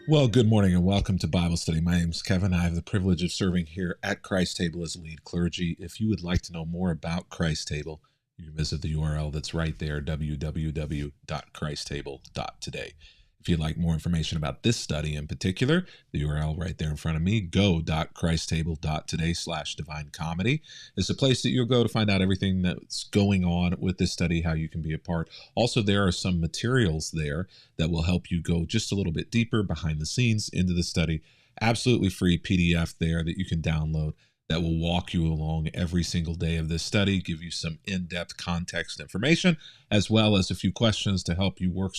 Well, good morning and welcome to Bible Study. My name is Kevin. I have the privilege of serving here at Christ Table as lead clergy. If you would like to know more about Christ Table, you can visit the URL that's right there, www.christstable.today. If you'd like more information about this study in particular, the URL right there in front of me, go.christstable.today/divinecomedy is the place that you'll go to find out everything that's going on with this study, how you can be a part. Also, there are some materials there that will help you go just a little bit deeper behind the scenes into the study. Absolutely free PDF there that you can download that will walk you along every single day of this study, give you some in-depth context information, as well as a few questions to help you work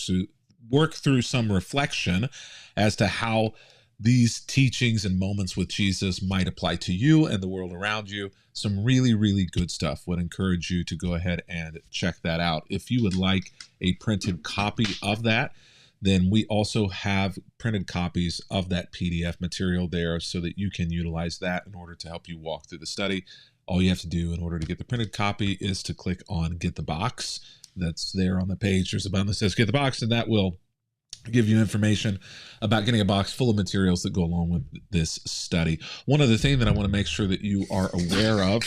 through some reflection as to how these teachings and moments with Jesus might apply to you and the world around you. Some really, really good stuff. Would encourage you to go ahead and check that out. If you would like a printed copy of that, then we also have printed copies of that PDF material there so that you can utilize that in order to help you walk through the study. All you have to do in order to get the printed copy is to click on Get the Box. That's there on the page. There's a button that says Get the Box, and that will give you information about getting a box full of materials that go along with this study. One other thing that I want to make sure that you are aware of,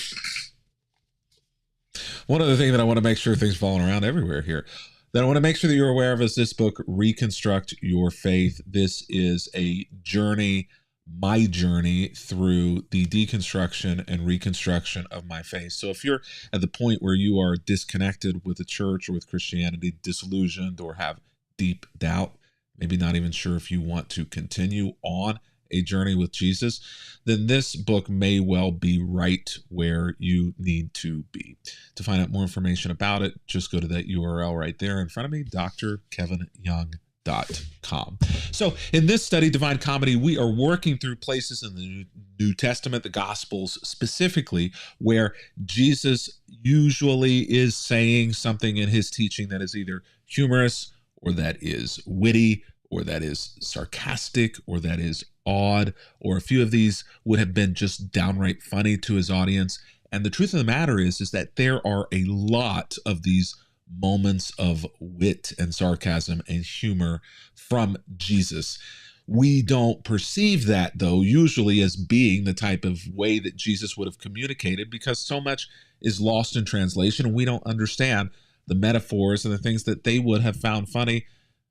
things falling around everywhere here, that I want to make sure that you're aware of is this book, Reconstruct Your Faith. This is a journey, my journey through the deconstruction and reconstruction of my faith. So if you're at the point where you are disconnected with the church or with Christianity, disillusioned, or have deep doubt, maybe not even sure if you want to continue on a journey with Jesus, then this book may well be right where you need to be. To find out more information about it, just go to that URL right there in front of me, drkevinyoung.com. So in this study, Divine Comedy, we are working through places in the New Testament, the Gospels specifically, where Jesus usually is saying something in his teaching that is either humorous, or that is witty, or that is sarcastic, or that is odd, or a few of these would have been just downright funny to his audience. And the truth of the matter is that there are a lot of these moments of wit and sarcasm and humor from Jesus. We don't perceive that, though, usually as being the type of way that Jesus would have communicated, because so much is lost in translation and we don't understand the metaphors and the things that they would have found funny,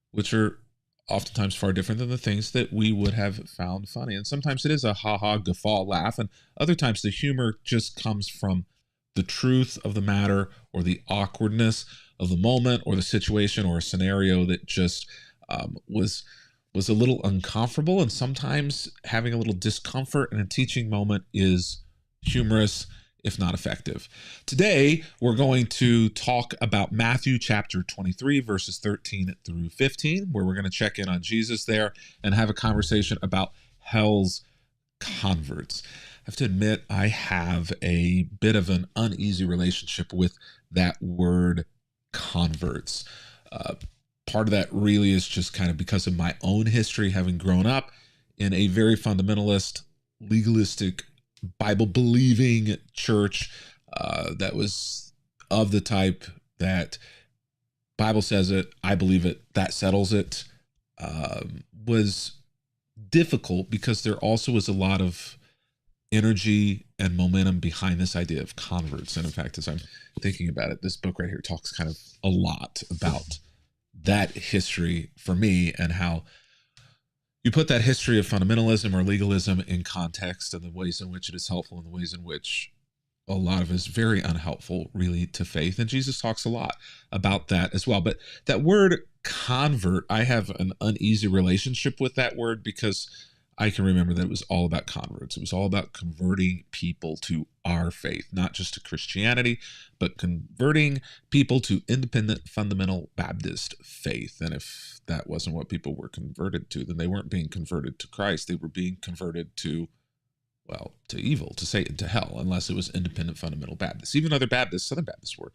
which are oftentimes far different than the things that we would have found funny. And sometimes it is a ha-ha guffaw laugh, and other times the humor just comes from the truth of the matter, or the awkwardness of the moment, or the situation, or a scenario that just was a little uncomfortable. And sometimes having a little discomfort in a teaching moment is humorous, if not effective. Today, we're going to talk about Matthew chapter 23, verses 13 through 15, where we're going to check in on Jesus there and have a conversation about hell's converts. I have to admit, I have a bit of an uneasy relationship with that word converts. Part of that really is just kind of because of my own history, having grown up in a very fundamentalist, legalistic, Bible-believing church that was of the type that Bible says it, I believe it, that settles it, was difficult because there also was a lot of energy and momentum behind this idea of converts. And in fact, as I'm thinking about it, this book right here talks kind of a lot about that history for me, and how you put that history of fundamentalism or legalism in context, and the ways in which it is helpful and the ways in which a lot of it is very unhelpful, really, to faith. And Jesus talks a lot about that as well. But that word convert, I have an uneasy relationship with that word, because I can remember that it was all about converts. It was all about converting people to our faith, not just to Christianity, but converting people to independent fundamental Baptist faith. And if that wasn't what people were converted to, then they weren't being converted to Christ. They were being converted to, well, to evil, to Satan, to hell, unless it was independent fundamental Baptists. Even other Baptists, Southern Baptists, were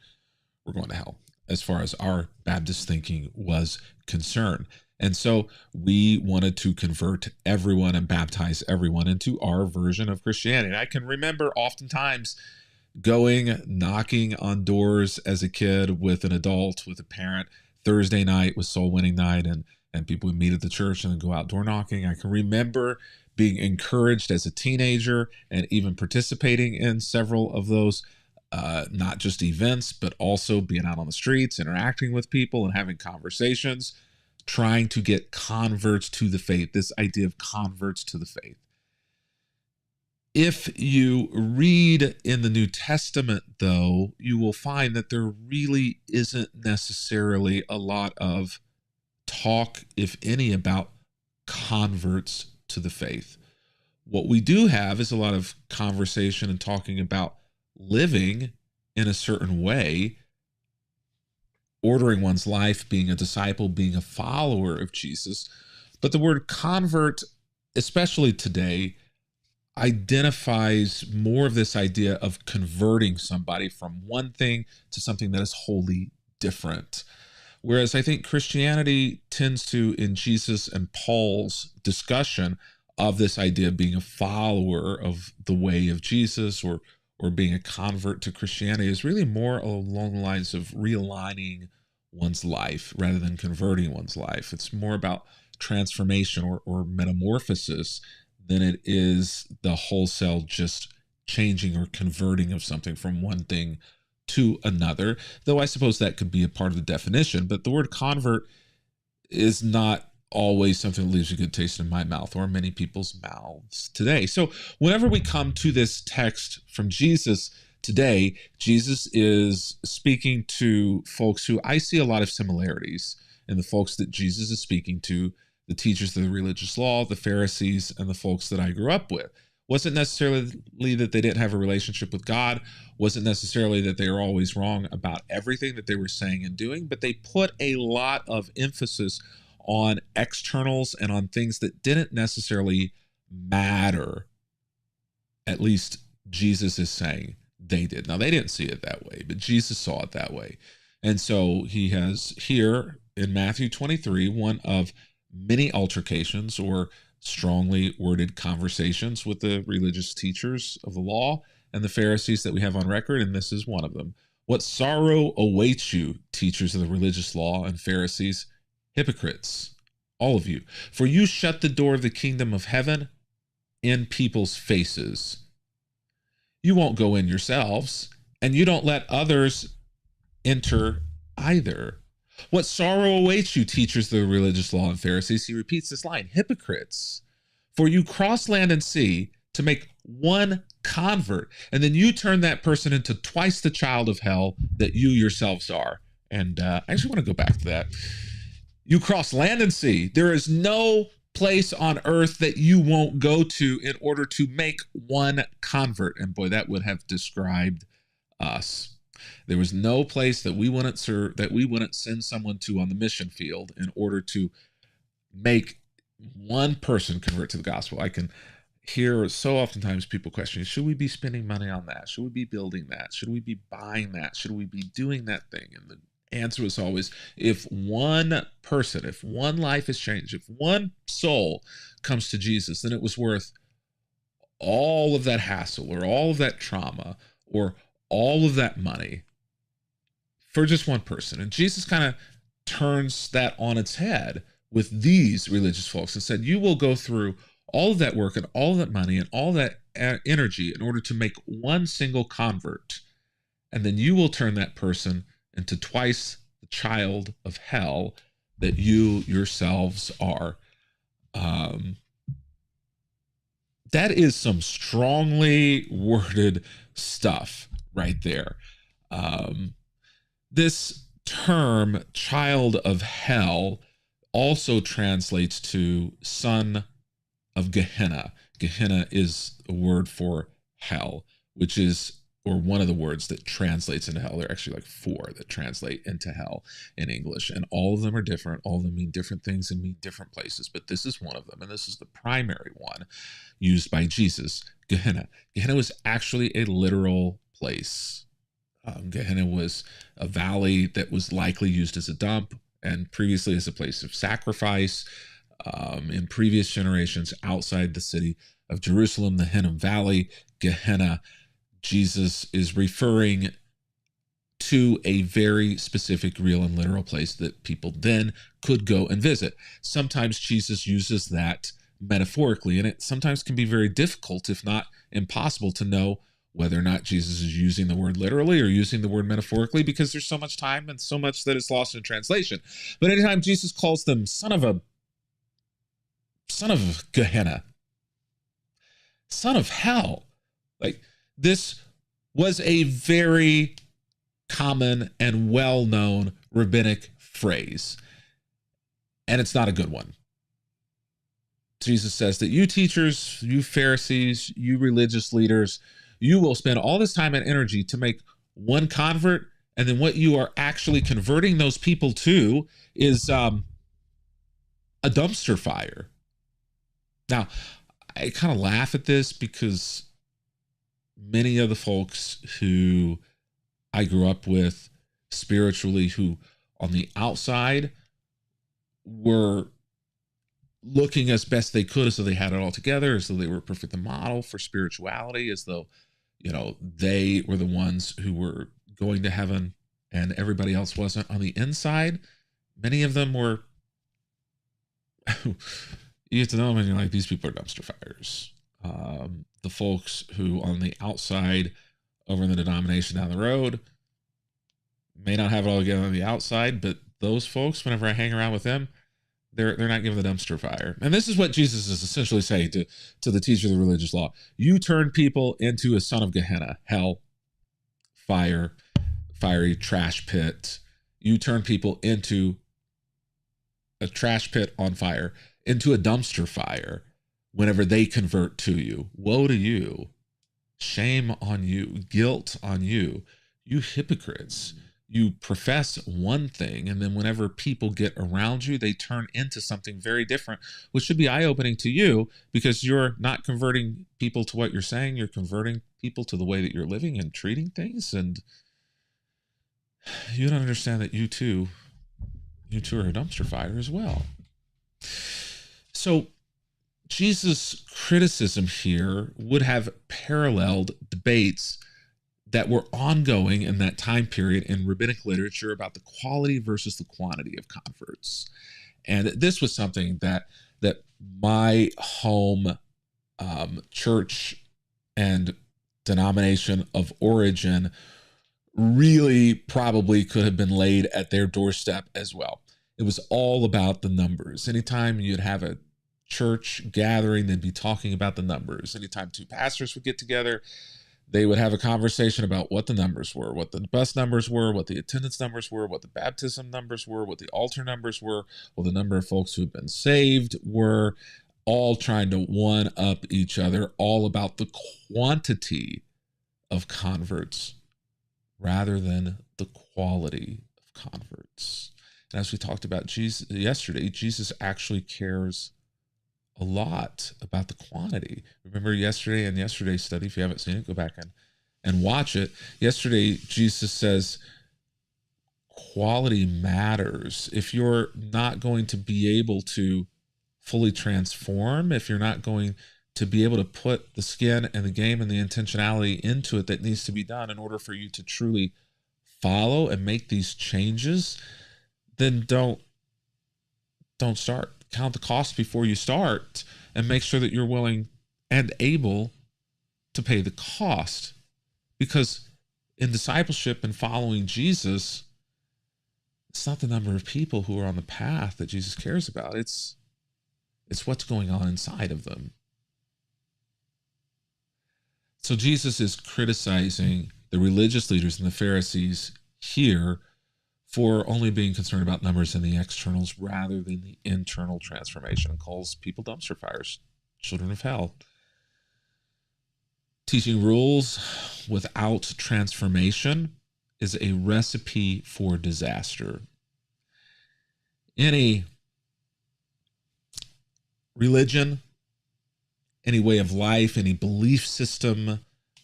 going to hell as far as our Baptist thinking was concerned. And so we wanted to convert everyone and baptize everyone into our version of Christianity. And I can remember oftentimes knocking on doors as a kid with an adult, with a parent. Thursday night was soul winning night, and and people would meet at the church and then go out door knocking. I can remember being encouraged as a teenager and even participating in several of those, not just events, but also being out on the streets, interacting with people and having conversations, trying to get converts to the faith, this idea of converts to the faith. If you read in the New Testament, though, you will find that there really isn't necessarily a lot of talk, if any, about converts to the faith. What we do have is a lot of conversation and talking about living in a certain way, ordering one's life, being a disciple, being a follower of Jesus. But the word convert, especially today, identifies more of this idea of converting somebody from one thing to something that is wholly different. Whereas I think Christianity tends to, in Jesus and Paul's discussion of this idea of being a follower of the way of Jesus, or being a convert to Christianity, is really more along the lines of realigning one's life rather than converting one's life. It's more about transformation or metamorphosis than it is the wholesale just changing or converting of something from one thing to another, though I suppose that could be a part of the definition. But the word convert is not always something that leaves a good taste in my mouth or many people's mouths today. So whenever we come to this text from Jesus today, Jesus is speaking to folks who I see a lot of similarities in the folks that Jesus is speaking to, the teachers of the religious law, the Pharisees, and the folks that I grew up with. Wasn't necessarily that they didn't have a relationship with God, wasn't necessarily that they were always wrong about everything that they were saying and doing, but they put a lot of emphasis on externals and on things that didn't necessarily matter. At least Jesus is saying they did. Now, they didn't see it that way, but Jesus saw it that way. And so he has here in Matthew 23, one of many altercations or strongly worded conversations with the religious teachers of the law and the Pharisees that we have on record, and this is one of them. What sorrow awaits you, teachers of the religious law and Pharisees, hypocrites, all of you, for you shut the door of the kingdom of heaven in people's faces. You won't go in yourselves, and you don't let others enter either. What sorrow awaits you, teachers of the religious law and Pharisees? He repeats this line, hypocrites, for you cross land and sea to make one convert, and then you turn that person into twice the child of hell that you yourselves are. And I actually want to go back to that. You cross land and sea. There is no place on earth that you won't go to in order to make one convert. And boy, that would have described us. There was no place that we wouldn't serve, that we wouldn't send someone to on the mission field in order to make one person convert to the gospel. I can hear so oftentimes people questioning, should we be spending money on that? Should we be building that? Should we be buying that? Should we be doing that thing? And the answer was always, if one person, if one life is changed, if one soul comes to Jesus, then it was worth all of that hassle or all of that trauma or all of that money for just one person. And Jesus kind of turns that on its head with these religious folks and said, you will go through all of that work and all of that money and all that energy in order to make one single convert. And then you will turn that person into twice the child of hell that you yourselves are. That is some strongly worded stuff right there. This term, child of hell, also translates to son of Gehenna. Gehenna is a word for hell, which is, or one of the words that translates into hell. There are actually like 4 that translate into hell in English, and all of them are different. All of them mean different things and mean different places, but this is one of them, and this is the primary one used by Jesus, Gehenna. Gehenna was actually a literal place. Gehenna was a valley that was likely used as a dump and previously as a place of sacrifice. In previous generations outside the city of Jerusalem, the Hinnom Valley, Gehenna, Jesus is referring to a very specific, real and literal place that people then could go and visit. Sometimes Jesus uses that metaphorically, and it sometimes can be very difficult, if not impossible, to know whether or not Jesus is using the word literally or using the word metaphorically, because there's so much time and so much that is lost in translation. But anytime Jesus calls them son of Gehenna, son of hell, like, this was a very common and well-known rabbinic phrase, and it's not a good one. Jesus says that you teachers, you Pharisees, you religious leaders, you will spend all this time and energy to make one convert, and then what you are actually converting those people to is a dumpster fire. Now, I kind of laugh at this because many of the folks who I grew up with spiritually, who on the outside were looking as best they could, as though they had it all together, as though they were a perfect model for spirituality, as though, they were the ones who were going to heaven and everybody else wasn't. On the inside, many of them were, you get to know them and you're like, these people are dumpster fires. The folks who on the outside over in the denomination down the road may not have it all together on the outside, but those folks, whenever I hang around with them, they're not given the dumpster fire. And this is what Jesus is essentially saying to the teacher of the religious law. You turn people into a son of Gehenna, hell, fire, fiery trash pit. You turn people into a trash pit on fire, into a dumpster fire whenever they convert to you. Woe to you. Shame on you. Guilt on you. You hypocrites. You profess one thing, and then whenever people get around you, they turn into something very different, which should be eye-opening to you, because you're not converting people to what you're saying. You're converting people to the way that you're living and treating things, and you don't understand that you too are a dumpster fire as well. So Jesus' criticism here would have paralleled debates that were ongoing in that time period in rabbinic literature about the quality versus the quantity of converts. And this was something that my home church and denomination of origin really probably could have been laid at their doorstep as well. It was all about the numbers. Anytime you'd have a church gathering, they'd be talking about the numbers. Anytime two pastors would get together, they would have a conversation about what the numbers were, what the bus numbers were, what the attendance numbers were, what the baptism numbers were, what the altar numbers were, what the number of folks who had been saved were, all trying to one up each other, all about the quantity of converts rather than the quality of converts. And as we talked about yesterday, Jesus actually cares a lot about the quantity. Remember yesterday and yesterday's study, if you haven't seen it, go back and watch it. Yesterday, Jesus says quality matters. If you're not going to be able to fully transform, if you're not going to be able to put the skin and the game and the intentionality into it that needs to be done in order for you to truly follow and make these changes, then don't start. Count the cost before you start, and make sure that you're willing and able to pay the cost. Because in discipleship and following Jesus, it's not the number of people who are on the path that Jesus cares about. It's what's going on inside of them. So Jesus is criticizing the religious leaders and the Pharisees here for only being concerned about numbers and the externals rather than the internal transformation, and calls people dumpster fires, children of hell. Teaching rules without transformation is a recipe for disaster. Any religion, any way of life, any belief system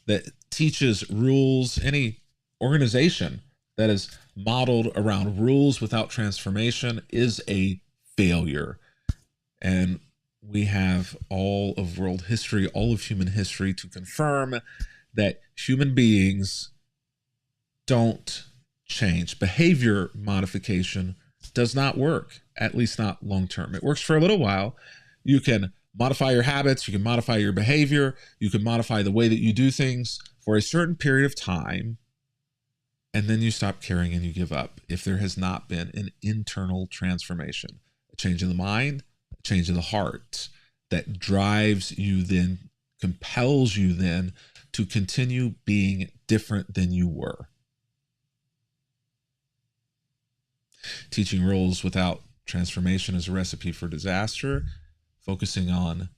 that teaches rules, any organization that is modeled around rules without transformation is a failure. And we have all of world history, all of human history to confirm that human beings don't change. Behavior modification does not work, at least not long term. It works for a little while. You can modify your habits, you can modify your behavior, you can modify the way that you do things for a certain period of time, and then you stop caring and you give up if there has not been an internal transformation, a change in the mind, a change in the heart that drives you then, compels you then to continue being different than you were. Teaching rules without transformation is a recipe for disaster. Focusing on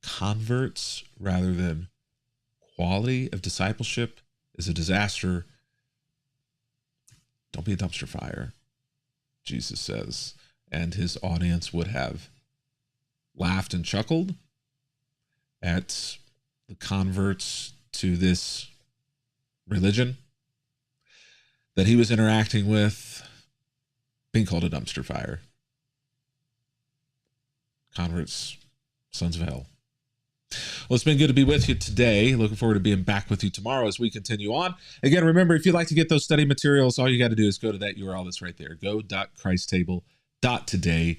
converts rather than quality of discipleship is a disaster. Don't be a dumpster fire, Jesus says. And his audience would have laughed and chuckled at the converts to this religion that he was interacting with being called a dumpster fire. Converts, sons of hell. Well, it's been good to be with you today. Looking forward to being back with you tomorrow as we continue on. Again, remember, if you'd like to get those study materials, all you got to do is go to that URL that's right there, go.christstable.today.